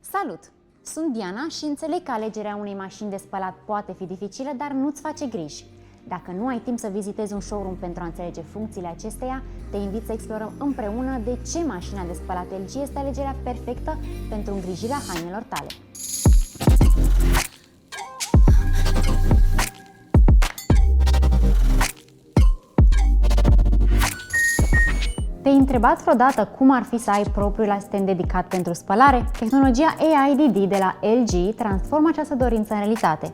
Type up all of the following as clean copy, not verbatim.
Salut! Sunt Diana și înțeleg că alegerea unei mașini de spălat poate fi dificilă, dar nu-ți face griji. Dacă nu ai timp să vizitezi un showroom pentru a înțelege funcțiile acesteia, te invit să explorăm împreună de ce mașina de spălat LG este alegerea perfectă pentru îngrijirea hainelor tale. Te-ai întrebat vreodată cum ar fi să ai propriul asistent dedicat pentru spălare? Tehnologia AIDD de la LG transformă această dorință în realitate.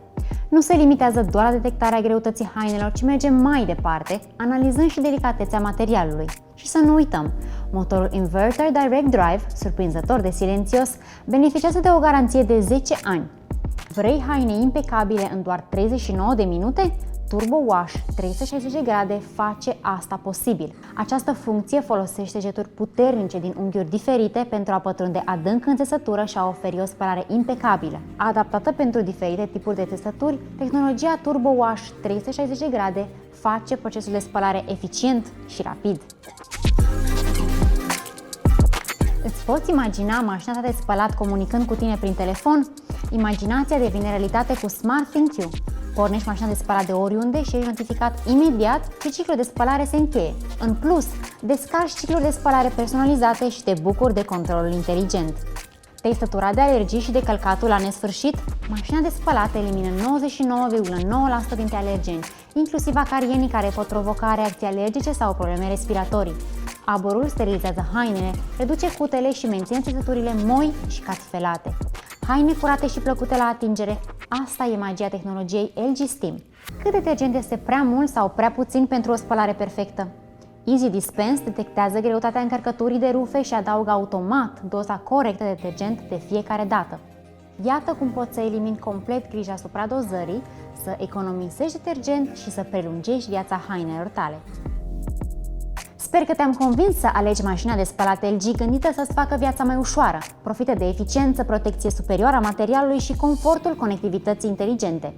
Nu se limitează doar la detectarea greutății hainelor, ci merge mai departe, analizând și delicatețea materialului. Și să nu uităm, motorul Inverter Direct Drive, surprinzător de silențios, beneficiază de o garanție de 10 ani. Vrei haine impecabile în doar 39 de minute? Turbo Wash 360 de grade face asta posibil. Această funcție folosește jeturi puternice din unghiuri diferite pentru a pătrunde adânc în țesătură și a oferi o spălare impecabilă. Adaptată pentru diferite tipuri de țesături, tehnologia Turbo Wash 360 de grade face procesul de spălare eficient și rapid. Îți poți imagina mașina ta de spălat comunicând cu tine prin telefon? Imaginația devine realitate cu Smart ThinQ. Pornești mașina de spălat de oriunde și ești notificat imediat ce ciclul de spălare se încheie. În plus, descarci cicluri de spălare personalizate și te bucuri de controlul inteligent. Te-ai săturat de alergii și de călcatul la nesfârșit? Mașina de spălat elimină 99,9% dintre alergeni, inclusiv acarienii care pot provoca reacții alergice sau probleme respiratorii. Aborul sterilizează hainele, reduce cutele și menține țesăturile moi și cațfelate. Haine curate și plăcute la atingere, asta e magia tehnologiei LG Steam. Cât detergent este prea mult sau prea puțin pentru o spălare perfectă? Easy Dispense detectează greutatea încărcăturii de rufe și adaugă automat doza corectă de detergent de fiecare dată. Iată cum poți să elimini complet grija asupra dozării, să economisești detergent și să prelungești viața hainelor tale. Sper că te-am convins să alegi mașina de spălat LG gândită să-ți facă viața mai ușoară. Profită de eficiență, protecție superioară a materialului și confortul conectivității inteligente.